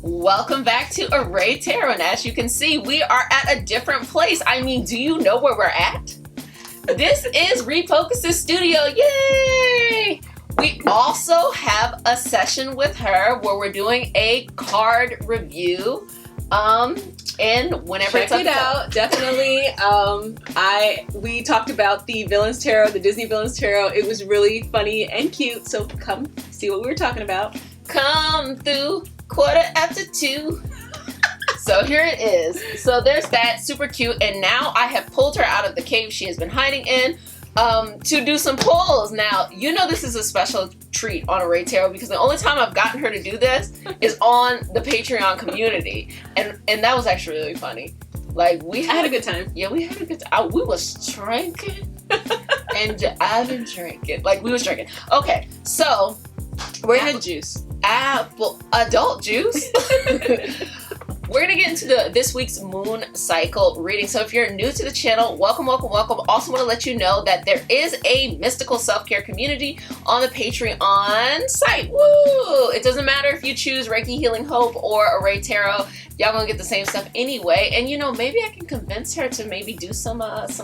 Welcome back to Array Tarot, and as you can see, we are at a different place. I mean, do you know where we're at? This is Refocus's studio, yay! We also have a session with her where we're doing a card review. And whenever check it out, definitely. We talked about the Villains Tarot, the Disney Villains Tarot. It was really funny and cute, so come see what we were talking about. Come through 2:15. So here it is. So there's that, super cute. And now I have pulled her out of the cave she has been hiding in to do some pulls. Now, you know this is a special treat on Array Tarot because the only time I've gotten her to do this is on the Patreon community. And that was actually really funny. Like I had a good time. Yeah, we had a good time. We was drinking. And I've been drinking. Like, we was drinking. Okay, so we're apple juice. Apple adult juice. We're gonna get into this week's moon cycle reading. So if you're new to the channel, welcome, welcome, welcome. Also want to let you know that there is a mystical self-care community on the Patreon site. Woo! It doesn't matter if you choose Reiki Healing Hope or Array Tarot. Y'all gonna get the same stuff anyway. And you know, maybe I can convince her to maybe do some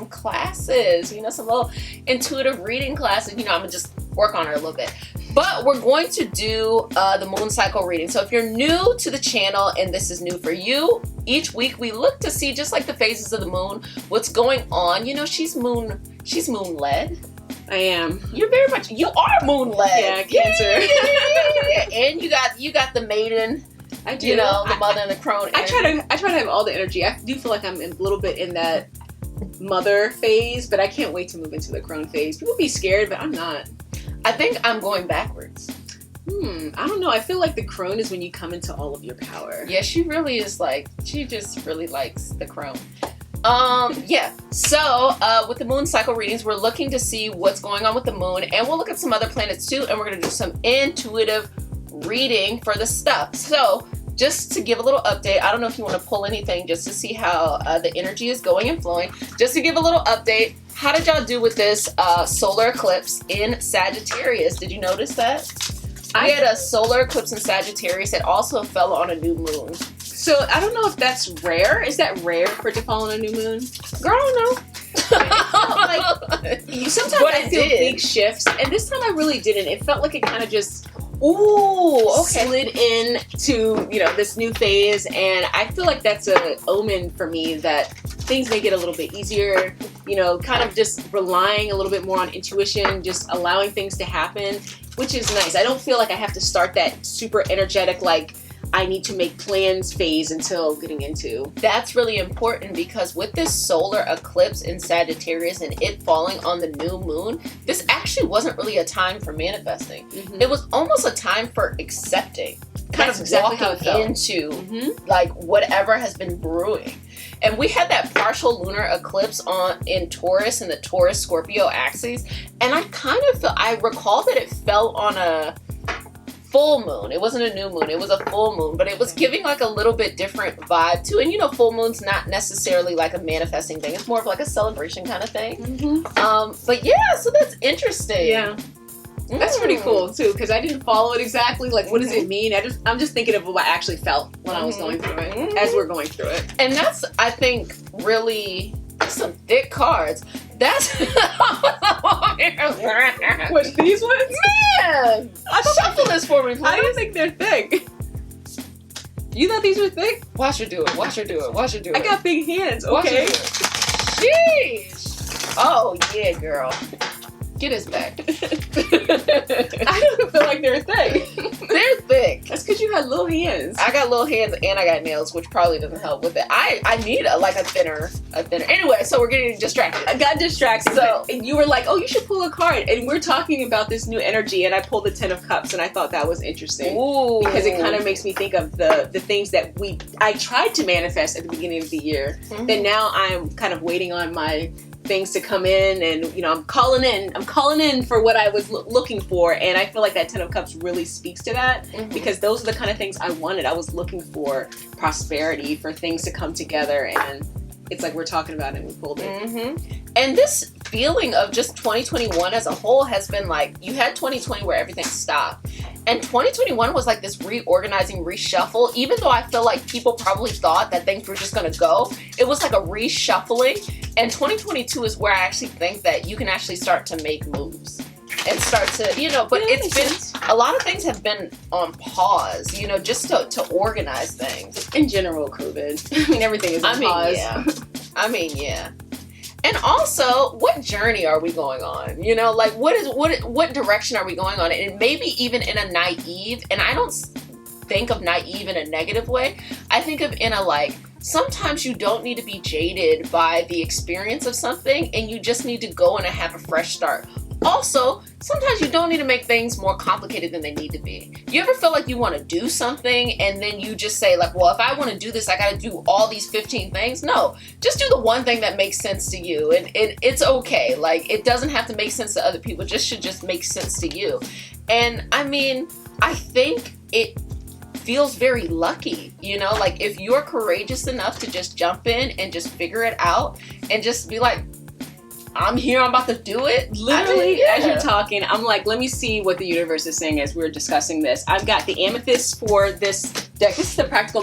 classes. You know, some little intuitive reading classes. You know, I'm gonna just work on her a little bit. But we're going to do the moon cycle reading. So if you're new to the channel and this is new for you, each week we look to see, just like the phases of the moon, what's going on. You know, she's moon led. I am. You are moon led. Yeah, Cancer. Yeah. And you got the maiden. I do. You know, the mother and the crone. I try to have all the energy. I do feel like I'm a little bit in that mother phase, but I can't wait to move into the crone phase. People be scared, but I'm not. I think I'm going backwards. I don't know. I feel like the crone is when you come into all of your power. Yeah, she really is she just really likes the crone. Yeah. So, with the moon cycle readings, we're looking to see what's going on with the moon, and we'll look at some other planets too, and we're going to do some intuitive reading for the stuff. So, just to give a little update, I don't know if you want to pull anything just to see how the energy is going and flowing. Just to give a little update, how did y'all do with this solar eclipse in Sagittarius? Did you notice that? We had a solar eclipse in Sagittarius that also fell on a new moon. So I don't know if that's rare. Is that rare for it to fall on a new moon? Girl, I don't know. Sometimes I feel big shifts, and this time I really didn't. It felt like it kind of just slid into, you know, this new phase, and I feel like that's an omen for me that things may get a little bit easier, you know, kind of just relying a little bit more on intuition, just allowing things to happen, which is nice. I don't feel like I have to start that super energetic, like I need to make plans phase until getting into. That's really important because with this solar eclipse in Sagittarius and it falling on the new moon, this actually wasn't really a time for manifesting. It was almost a time for accepting, kind of exactly walking into like whatever has been brewing. And we had that partial lunar eclipse in Taurus, in the Taurus-Scorpio axis, and I recall that it fell on a full moon. It wasn't a new moon, it was a full moon, but it was giving like a little bit different vibe too. And you know, full moon's not necessarily like a manifesting thing, it's more of like a celebration kind of thing. But yeah, so that's interesting. Yeah. That's pretty cool too, because I didn't follow it exactly. Like, what does it mean? I'm just thinking of what I actually felt when I was going through it, as we're going through it. And that's, I think, really some thick cards. That's what, these ones? Man, shuffle this for me, please. I don't think they're thick. You thought these were thick? Watch her do it. Watch her do it. Watch her do it. I got big hands. Okay. Watch her do it. Sheesh. Oh yeah, girl. Get his back. I don't feel like they're thick. They're thick. That's because you had little hands. I got little hands and I got nails, which probably doesn't help with it. I need a thinner. Anyway, so we're getting distracted. I got distracted. So and you were like, oh, you should pull a card. And we're talking about this new energy, and I pulled the 10 of Cups, and I thought that was interesting. Ooh. Because it kind of makes me think of the things that I tried to manifest at the beginning of the year. That now I'm kind of waiting on my things to come in, and you know, I'm calling in for what I was looking for, and I feel like that 10 of Cups really speaks to that, because those are the kind of things I wanted. I was looking for prosperity, for things to come together, and it's like we're talking about it and we pulled it. And this feeling of just 2021 as a whole has been like, you had 2020 where everything stopped, And 2021 was like this reorganizing, reshuffle. Even though I feel like people probably thought that things were just going to go, it was like a reshuffling. And 2022 is where I actually think that you can actually start to make moves and start to, you know, but it's been, a lot of things have been on pause, you know, just to organize things. In general, COVID. I mean, everything is on pause. Yeah. I mean, yeah. And also, what journey are we going on? You know, like what direction are we going on? And maybe even in a naive, and I don't think of naive in a negative way. I think of in a like, sometimes you don't need to be jaded by the experience of something, and you just need to go and have a fresh start. Also, sometimes you don't need to make things more complicated than they need to be. You ever feel like you want to do something and then you just say like, well, if I want to do this, I got to do all these 15 things? No, just do the one thing that makes sense to you. And it's okay. Like, it doesn't have to make sense to other people. It should just make sense to you. And I mean, I think it feels very lucky, you know, like if you're courageous enough to just jump in and just figure it out and just be like, I'm here, I'm about to do it. Literally, as you're talking, I'm like, let me see what the universe is saying as we're discussing this. I've got the amethyst for this deck. This is the Practical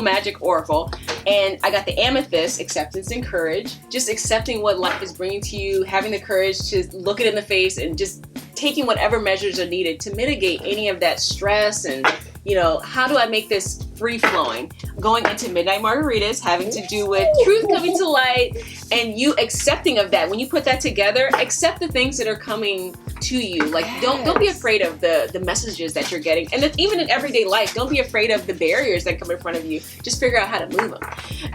Magic Oracle. And I got the amethyst, acceptance and courage. Just accepting what life is bringing to you, having the courage to look it in the face and just taking whatever measures are needed to mitigate any of that stress and, you know, how do I make this free flowing? Going into Midnight Margaritas, having to do with truth coming to light and you accepting of that. When you put that together, accept the things that are coming to you. Like, don't be afraid of the messages that you're getting. And even in everyday life, don't be afraid of the barriers that come in front of you. Just figure out how to move them.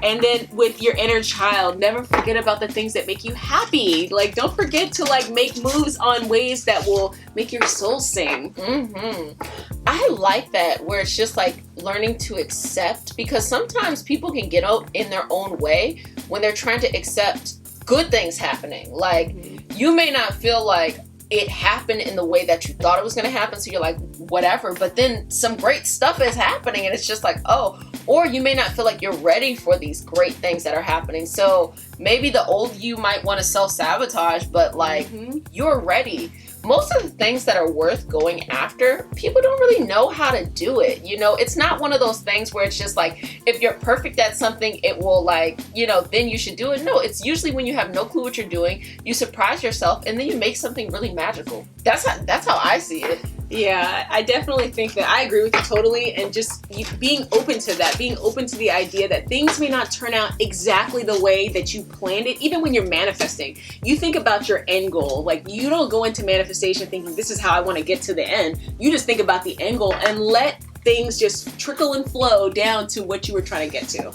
And then with your inner child, never forget about the things that make you happy. Like, don't forget to like make moves on ways that will make your soul sing. Mm-hmm. I like that, where it's just like learning to accept, because sometimes people can get out in their own way when they're trying to accept good things happening. Like, you may not feel like it happened in the way that you thought it was going to happen, so you're like, whatever, but then some great stuff is happening and it's just like, oh. Or you may not feel like you're ready for these great things that are happening, so maybe the old you might want to self-sabotage, but like, you're ready. Most of the things that are worth going after, people don't really know how to do it. You know, it's not one of those things where it's just like, if you're perfect at something, it will like, you know, then you should do it. No, it's usually when you have no clue what you're doing, you surprise yourself and then you make something really magical. That's how I see it. Yeah, I definitely think that I agree with you totally, and just being open to that, being open to the idea that things may not turn out exactly the way that you planned it. Even when you're manifesting, you think about your end goal. Like, you don't go into manifestation thinking this is how I want to get to the end. You just think about the end goal and let things just trickle and flow down to what you were trying to get to.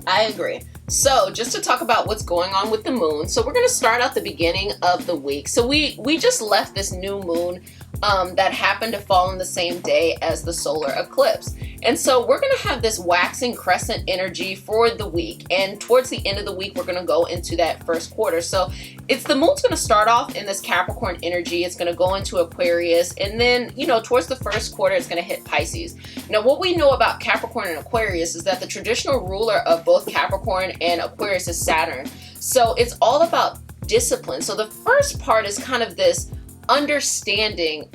I agree. So just to talk about what's going on with the moon. So we're going to start out the beginning of the week. So we just left this new moon that happened to fall on the same day as the solar eclipse. And so we're going to have this waxing crescent energy for the week. And towards the end of the week, we're going to go into that first quarter. So the moon's going to start off in this Capricorn energy. It's going to go into Aquarius. And then, you know, towards the first quarter, it's going to hit Pisces. Now, what we know about Capricorn and Aquarius is that the traditional ruler of both Capricorn and Aquarius is Saturn. So it's all about discipline. So the first part is kind of this understanding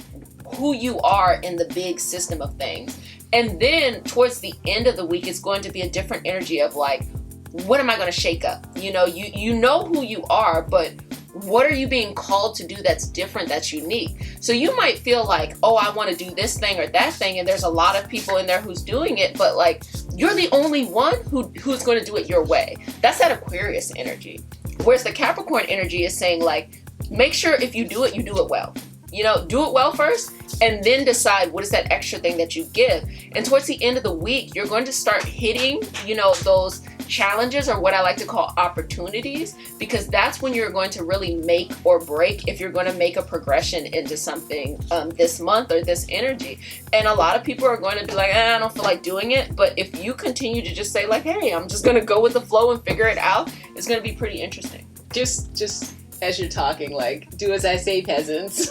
who you are in the big system of things. And then towards the end of the week, it's going to be a different energy of like, what am I going to shake up? You know, you know who you are, but what are you being called to do that's different, that's unique? So you might feel like, oh, I want to do this thing or that thing, and there's a lot of people in there who's doing it, but like, you're the only one who's going to do it your way. That's that Aquarius energy. Whereas the Capricorn energy is saying like, make sure if you do it well. You know, do it well first, and then decide what is that extra thing that you give. And towards the end of the week, you're going to start hitting, you know, those challenges, or what I like to call opportunities, because that's when you're going to really make or break if you're going to make a progression into something this month or this energy. And a lot of people are going to be like, I don't feel like doing it. But if you continue to just say like, hey, I'm just going to go with the flow and figure it out, it's going to be pretty interesting. Just as you're talking, like, do as I say, peasants.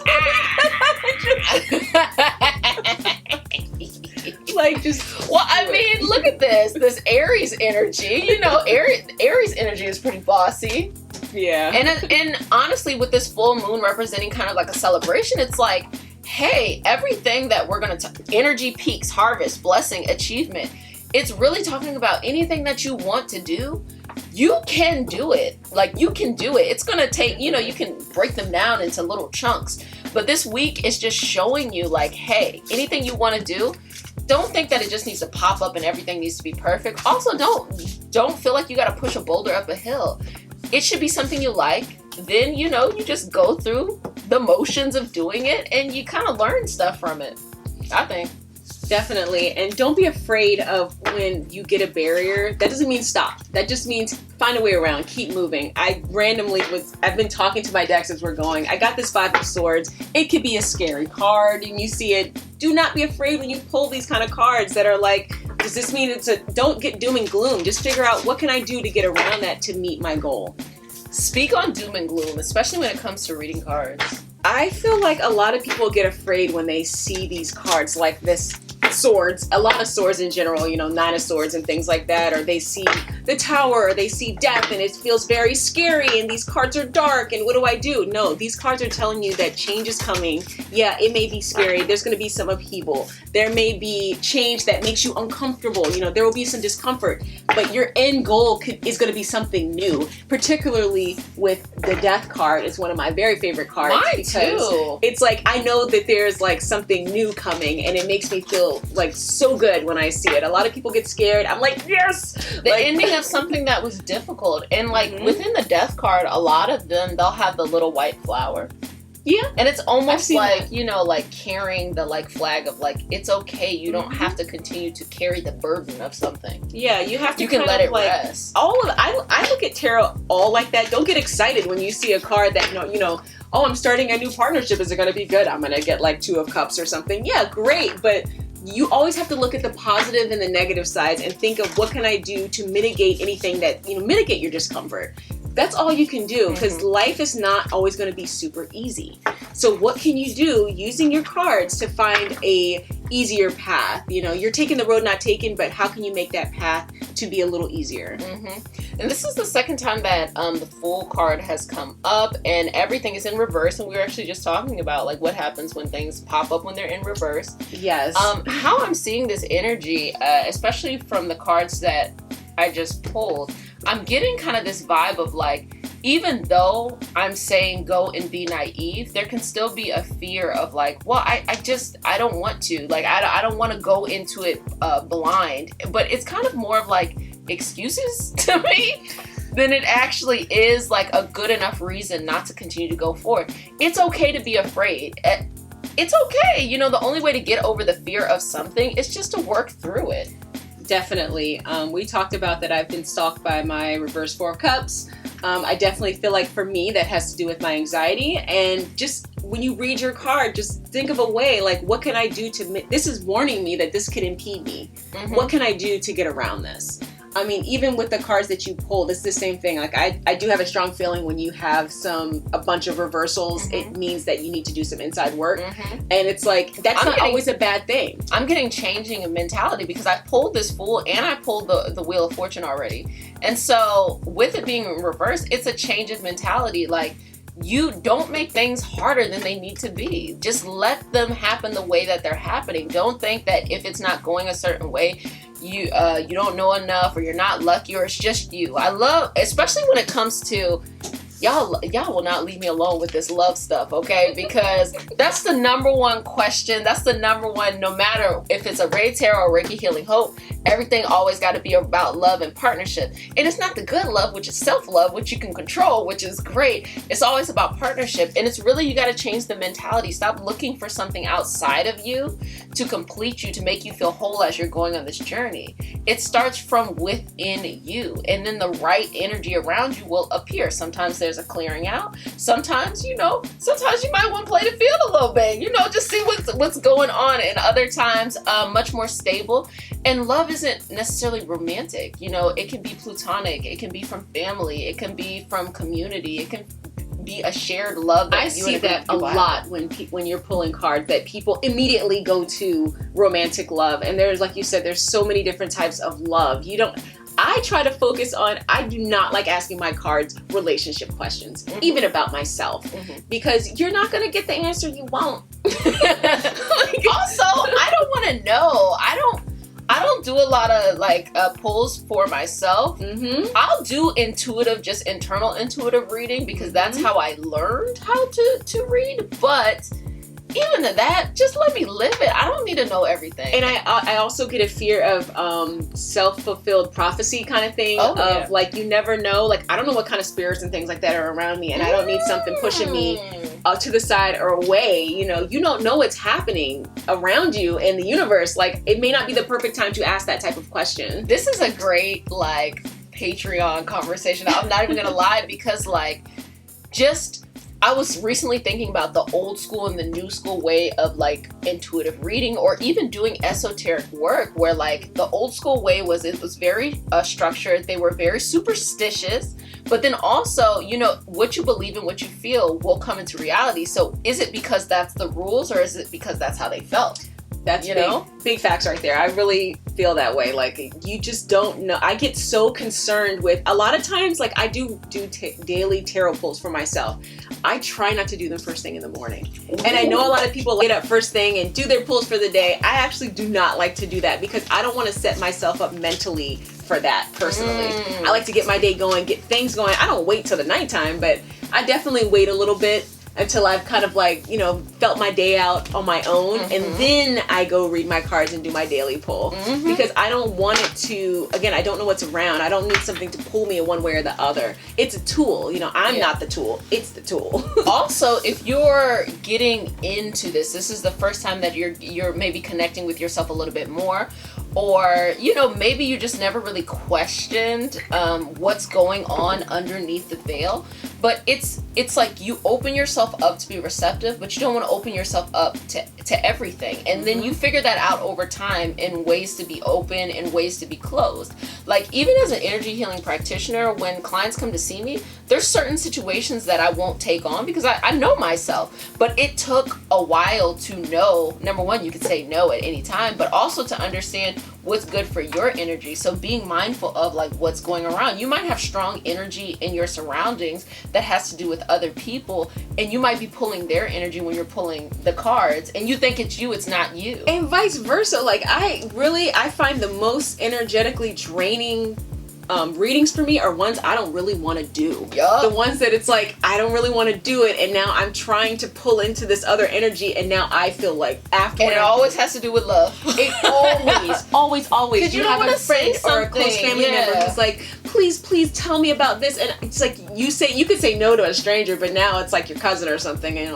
Like, just, well, I mean, look at this Aries energy. You know, Aries energy is pretty bossy. Yeah. And honestly, with this full moon representing kind of like a celebration, it's like, hey, everything that we're going to energy peaks, harvest, blessing, achievement. It's really talking about anything that you want to do. You can do it. Like, you can do it. It's going to take, you can break them down into little chunks. But this week is just showing you, like, hey, anything you want to do, don't think that it just needs to pop up and everything needs to be perfect. Also, don't feel like you got to push a boulder up a hill. It should be something you like. Then, you just go through the motions of doing it and you kind of learn stuff from it, I think. Definitely. And don't be afraid of when you get a barrier. That doesn't mean stop. That just means find a way around. Keep moving. I've been talking to my decks as we're going. I got this Five of Swords. It could be a scary card and you see it. Do not be afraid when you pull these kind of cards that are like, does this mean don't get doom and gloom. Just figure out what can I do to get around that to meet my goal. Speak on doom and gloom, especially when it comes to reading cards. I feel like a lot of people get afraid when they see these cards like this. Swords, a lot of swords in general, Nine of Swords and things like that, or they see the Tower, or they see death and it feels very scary and these cards are dark and what do I do? No, these cards are telling you that change is coming. Yeah, it may be scary. There's going to be some upheaval. There may be change that makes you uncomfortable. There will be some discomfort, but your end goal is going to be something new, particularly with the Death card. It's one of my very favorite cards. Mine because too. It's like, I know that there's like something new coming and it makes me feel like so good when I see it. A lot of people get scared. I'm like, yes! The ending of something that was difficult. And within the Death card, a lot of them, they'll have the little white flower. Yeah. And it's almost like, like carrying the flag of it's okay. You don't have to continue to carry the burden of something. Yeah, you have to. You can let it rest. I look at tarot all like that. Don't get excited when you see a card that oh, I'm starting a new partnership. Is it going to be good? I'm going to get Two of Cups or something. Yeah, great. But you always have to look at the positive and the negative sides and think of what can I do to mitigate anything that, mitigate your discomfort. That's all you can do because life is not always going to be super easy. So what can you do using your cards to find a easier path? You're taking the road not taken, but how can you make that path to be a little easier? And this is the second time that the Fool card has come up and everything is in reverse. And we were actually just talking about what happens when things pop up when they're in reverse. Yes. How I'm seeing this energy, especially from the cards that I just pulled, I'm getting kind of this vibe of even though I'm saying go and be naive, there can still be a fear of I don't want to. I don't want to go into it blind. But it's kind of more of excuses to me than it actually is a good enough reason not to continue to go forward. It's okay to be afraid. It's okay. The only way to get over the fear of something is just to work through it. Definitely. We talked about that I've been stalked by my reverse Four of Cups. I definitely feel like for me that has to do with my anxiety. And just when you read your card, just think of a way, what can I do this is warning me that this could impede me. What can I do to get around this? I mean, even with the cards that you pulled, it's the same thing. I do have a strong feeling when you have a bunch of reversals, it means that you need to do some inside work. And it's that's not always a bad thing. I'm getting changing of mentality because I pulled this Fool and I pulled the Wheel of Fortune already. And so with it being in reverse, it's a change of mentality. You don't make things harder than they need to be. Just let them happen the way that they're happening. Don't think that if it's not going a certain way, you don't know enough or you're not lucky or it's just you. I love, especially when it comes to y'all will not leave me alone with this love stuff, okay? Because that's the number one question. That's the number one, no matter if it's a Ray Tarot or Reiki Healing Hope, everything always got to be about love and partnership. And it's not the good love, which is self-love, which you can control, which is great. It's always about partnership. And it's really, you got to change the mentality. Stop looking for something outside of you to complete you, to make you feel whole as you're going on this journey. It starts from within you. And then the right energy around you will appear. Sometimes there's a clearing out. Sometimes, sometimes you might want to play the field a little bit, just see what's going on. And other times, much more stable. And love isn't necessarily romantic. It can be platonic. It can be from family. It can be from community. It can be a shared love. I see that a lot when you're pulling cards, that people immediately go to romantic love. And there's, like you said, there's so many different types of love. I try to focus on, I do not like asking my cards relationship questions, even about myself, because you're not going to get the answer you want. Also, I don't want to know. I don't do a lot of like pulls for myself. I'll do intuitive, just internal intuitive reading because that's how I learned how to read. But even to that, just let me live it. I don't need to know everything. And I also get a fear of self-fulfilled prophecy kind of thing. Like, you never know. Like, I don't know what kind of spirits and things like that are around me, and I don't need something pushing me to the side or away. You don't know what's happening around you in the universe. Like, it may not be the perfect time to ask that type of question. This is a great like Patreon conversation. I'm not even gonna lie, because like I was recently thinking about the old school and the new school way of like intuitive reading, or even doing esoteric work, where like the old school way was, it was very structured. They were very superstitious, but then also, what you believe and what you feel will come into reality. So is it because that's the rules, or is it because that's how they felt? That's big facts right there. I really feel that way. Like, you just don't know. I get so concerned with, a lot of times, like, I do daily tarot pulls for myself. I try not to do them first thing in the morning. Ooh. And I know a lot of people get up first thing and do their pulls for the day. I actually do not like to do that because I don't want to set myself up mentally for that personally. I like to get my day going, get things going. I don't wait till the nighttime, but I definitely wait a little bit until I've kind of like, felt my day out on my own. And then I go read my cards and do my daily pull. Because I don't want it to, again, I don't know what's around. I don't need something to pull me in one way or the other. It's a tool. I'm not the tool. It's the tool. Also, if you're getting into this is the first time that you're maybe connecting with yourself a little bit more, or maybe you just never really questioned what's going on underneath the veil. But it's like you open yourself up to be receptive, but you don't want to open yourself up to everything. And then you figure that out over time in ways to be open and ways to be closed. Like, even as an energy healing practitioner, when clients come to see me, there's certain situations that I won't take on because I know myself. But it took a while to know, number one, you could say no at any time, but also to understand what's good for your energy. So being mindful of like what's going around. You might have strong energy in your surroundings that has to do with other people, and you might be pulling their energy when you're pulling the cards, and you think it's you, it's not you. And vice versa. Like, I find the most energetically draining readings for me are ones I don't really want to do. The ones that it's like, I don't really want to do it, and now I'm trying to pull into this other energy, and now I feel like after. And it always has to do with love. It always. Because you don't want to say something, or a close family member who's like, please tell me about this, and it's like you could say no to a stranger, but now it's like your cousin or something, and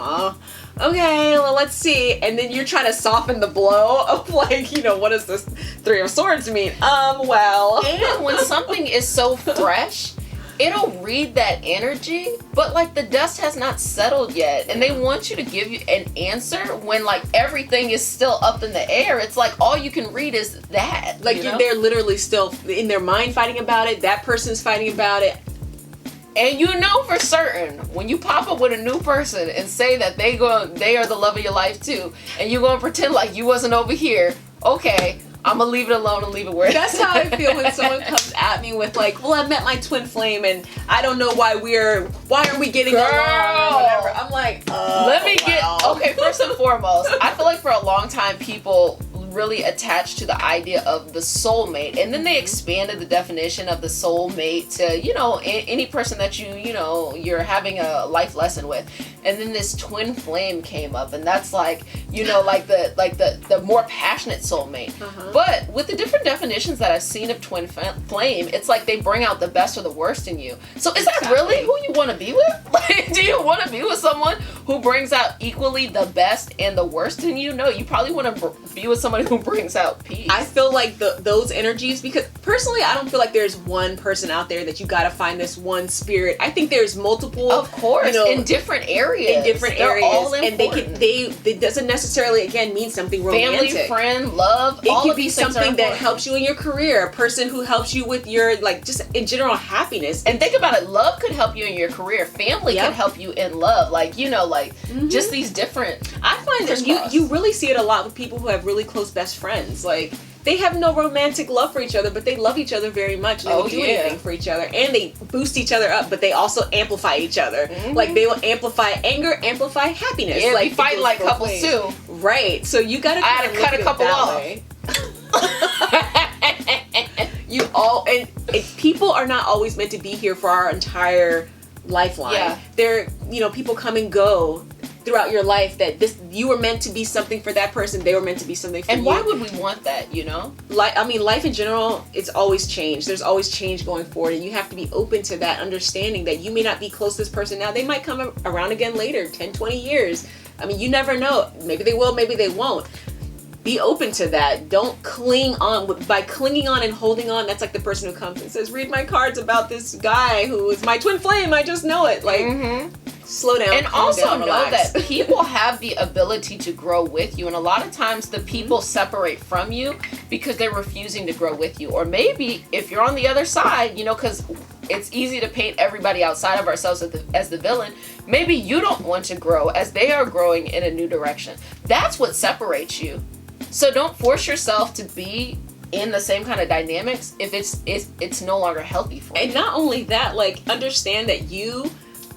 okay, well, let's see. And then you're trying to soften the blow of like, what does this Three of Swords mean? Well. And when something is so fresh, it'll read that energy, but like the dust has not settled yet. And they want you to give you an answer when like everything is still up in the air. It's like all you can read is that. Like they're literally still in their mind fighting about it. That person's fighting about it. And for certain, when you pop up with a new person and say that they are the love of your life too, and you're going to pretend like you wasn't over here, okay, I'm going to leave it alone and leave it where it is. That's how I feel when someone comes at me with like, well, I met my twin flame and I don't know why are we getting along or whatever. I'm like, okay, first and foremost, I feel like for a long time people really attached to the idea of the soulmate, and then they expanded the definition of the soulmate to any person that you're having a life lesson with. And then this twin flame came up, and that's like like the more passionate soulmate. But with the different definitions that I've seen of twin flame, it's like they bring out the best or the worst in you. So is that really who you want to be with? Like, do you want to be with someone who brings out equally the best and the worst in you? No, you probably want to be with somebody who brings out peace. I feel like those energies, because personally I don't feel like there's one person out there that you gotta find this one spirit. I think there's multiple, of course, in different areas. They're all important. And it doesn't necessarily again mean something romantic. Family, friend, love, it could be something that helps you in your career, a person who helps you with your like just in general happiness. And think about it, love could help you in your career, family could help you in love, like just these different. I find that you really see it a lot with people who have really close best friends. Like they have no romantic love for each other, but they love each other very much. And they will do anything for each other, and they boost each other up, but they also amplify each other. Like they will amplify anger, amplify happiness. Yeah, like be fighting like couples ways. Too. Right. So you gotta. I had to cut a couple off. And people are not always meant to be here for our entire lifeline. Yeah. They're, people come and go throughout your life that you were meant to be something for that person, they were meant to be something for you. And why would we want that, Life in general, it's always change. There's always change going forward, and you have to be open to that, understanding that you may not be close to this person now. They might come around again later, 10, 20 years. I mean, you never know. Maybe they will, maybe they won't. Be open to that. Don't cling on. By clinging on and holding on, that's like the person who comes and says, read my cards about this guy who is my twin flame, I just know it. Like, slow down. And also down, know relax. that people have the ability to grow with you. And a lot of times the people separate from you because they're refusing to grow with you. Or maybe if you're on the other side, because it's easy to paint everybody outside of ourselves as the villain. Maybe you don't want to grow as they are growing in a new direction. That's what separates you. So don't force yourself to be in the same kind of dynamics if it's no longer healthy for you. And not only that, like, understand that you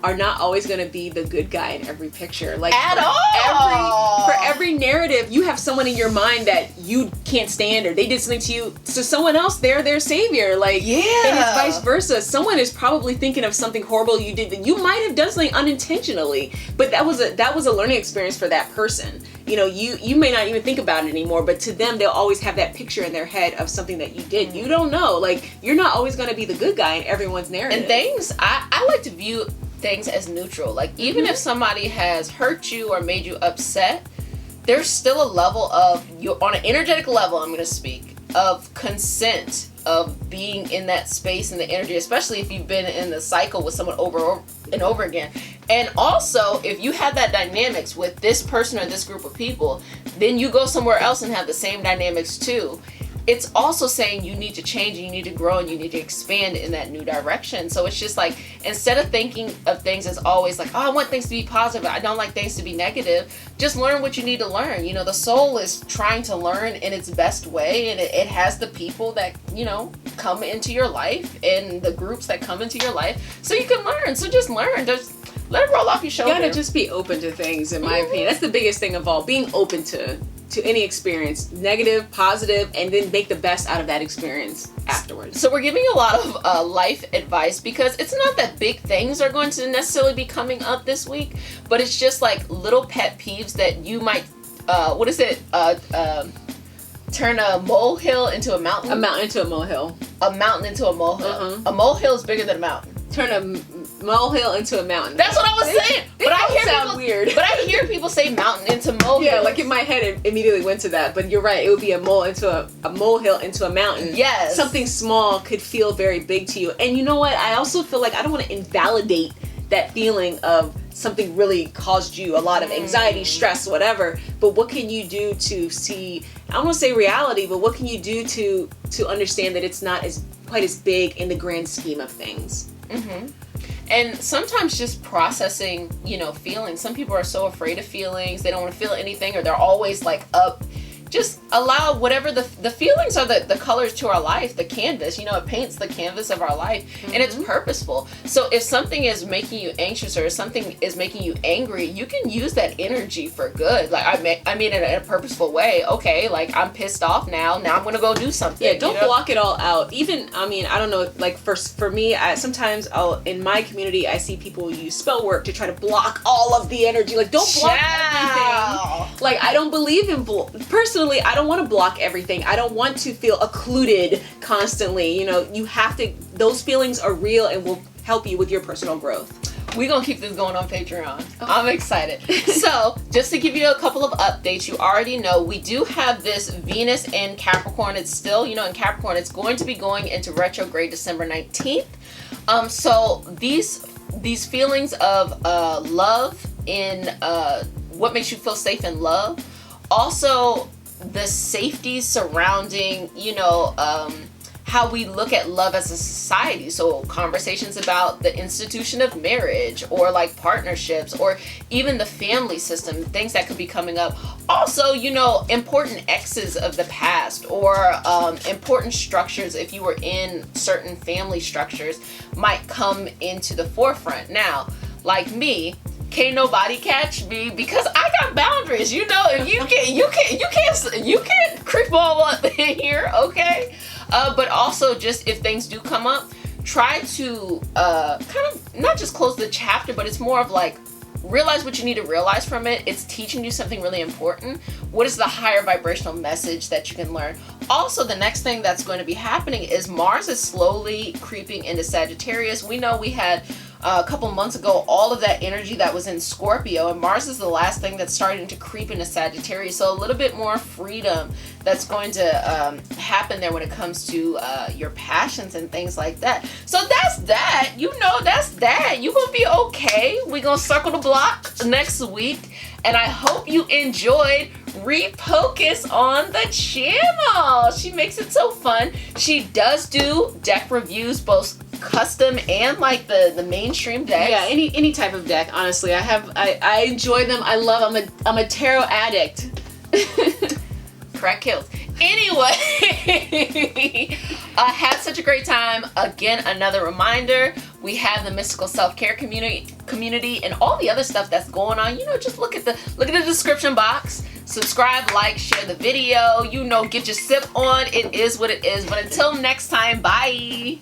are not always going to be the good guy in every picture. Like, at all. For every narrative, you have someone in your mind that you can't stand, or they did something to you. So someone else, they're their savior. Like, and it's vice versa. Someone is probably thinking of something horrible you did that you might have done something unintentionally, but that was a learning experience for that person. You may not even think about it anymore, but to them, they'll always have that picture in their head of something that you did. You don't know. Like, you're not always going to be the good guy in everyone's narrative. And things, I like to view things as neutral. Like, even if somebody has hurt you or made you upset, there's still a level of, on an energetic level, I'm going to speak, of consent, of being in that space and the energy, especially if you've been in the cycle with someone over and over again. And also, if you have that dynamics with this person or this group of people, then you go somewhere else and have the same dynamics too. It's also saying you need to change, you need to grow, and you need to expand in that new direction. So it's just like, instead of thinking of things as always like, oh, I want things to be positive, I don't like things to be negative, just learn what you need to learn. The soul is trying to learn in its best way, and it has the people that, come into your life and the groups that come into your life so you can learn. So just learn. Just let it roll off your shoulder. You gotta just be open to things, in my opinion. That's the biggest thing of all. Being open to any experience, negative, positive, and then make the best out of that experience afterwards. So we're giving a lot of life advice because it's not that big things are going to necessarily be coming up this week, but it's just like little pet peeves that you might, turn a molehill into a mountain? A mountain into a molehill. A mountain into a molehill. A molehill is bigger than a mountain. Turn a molehill into a mountain. That's what I was saying. But I sound weird. But I hear people say mountain into molehill. Yeah, like in my head it immediately went to that. But you're right. It would be a molehill into a mountain. Yes. Something small could feel very big to you. And you know what? I also feel like I don't want to invalidate that feeling of something really caused you a lot of anxiety, stress, whatever. But what can you do to see, I don't want to say reality, but what can you do to understand that it's not quite as big in the grand scheme of things? And sometimes just processing, feelings. Some people are so afraid of feelings. They don't want to feel anything, or they're always like up. Just allow whatever the feelings are, the colors to our life, the canvas. It paints the canvas of our life, and it's purposeful. So if something is making you anxious or something is making you angry, you can use that energy for good. Like I mean in a purposeful way. Okay, like I'm pissed off now. Now I'm gonna go do something. Yeah, don't block it all out. Even, I don't know. Like for me, sometimes in my community, I see people use spell work to try to block all of the energy. Like, don't block everything. Like, I don't believe in personally, I don't want to block everything. I don't want to feel occluded constantly. You have to, those feelings are real and will help you with your personal growth. We're going to keep this going on Patreon. Oh. I'm excited. So, just to give you a couple of updates, you already know we do have this Venus in Capricorn. It's still, in Capricorn. It's going to be going into retrograde December 19th. So, these feelings of love in what makes you feel safe in love. Also, the safety surrounding, how how we look at love as a society. So conversations about the institution of marriage, or like partnerships, or even the family system, things that could be coming up. Also, you know, important exes of the past, or important structures, if you were in certain family structures, might come into the forefront. Now, like me, can't nobody catch me because I got boundaries. You know, if you can't creep all up in here, okay? But also, just if things do come up, try to kind of not just close the chapter, but it's more of like, realize what you need to realize from it. It's teaching you something really important. What is the higher vibrational message that you can learn? Also, the next thing that's going to be happening is Mars is slowly creeping into Sagittarius. We know we had a couple months ago all of that energy that was in Scorpio, and Mars is the last thing that's starting to creep into Sagittarius. So a little bit more freedom that's going to happen there when it comes to your passions and things like that. So that's that. You know, that's that. You're gonna be okay. We're gonna circle the block next week, and I hope you enjoyed Refocus on the channel. She makes it so fun. She does do deck reviews, both custom and like the mainstream decks. Yeah, any type of deck. Honestly, I enjoy them. I love. I'm a tarot addict. Crack kills. Anyway, had such a great time. Again, another reminder, we have the mystical self-care community and all the other stuff that's going on. You know, just look at the description box. Subscribe, like, share the video. You know, get your sip on. It is what it is. But until next time, bye.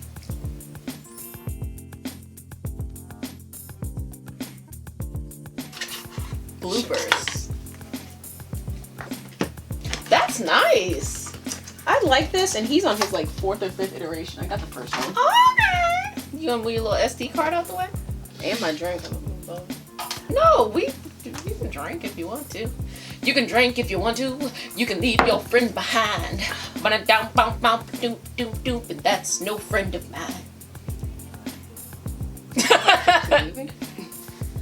Bloopers. That's nice. I like this, and he's on his like 4th or 5th iteration. I got the first one. Okay. You want to move your little SD card out the way? And my drink. No, you can drink if you want to. You can drink if you want to. You can leave your friend behind. But down, and that's no friend of mine.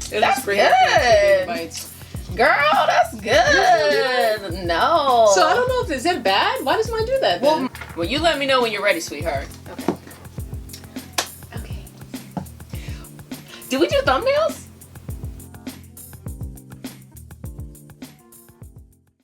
That's good. Girl, that's good. No. So I don't know if is that bad. Why does mine do that? Well, you let me know when you're ready, sweetheart. Okay. Okay. Did we do thumbnails?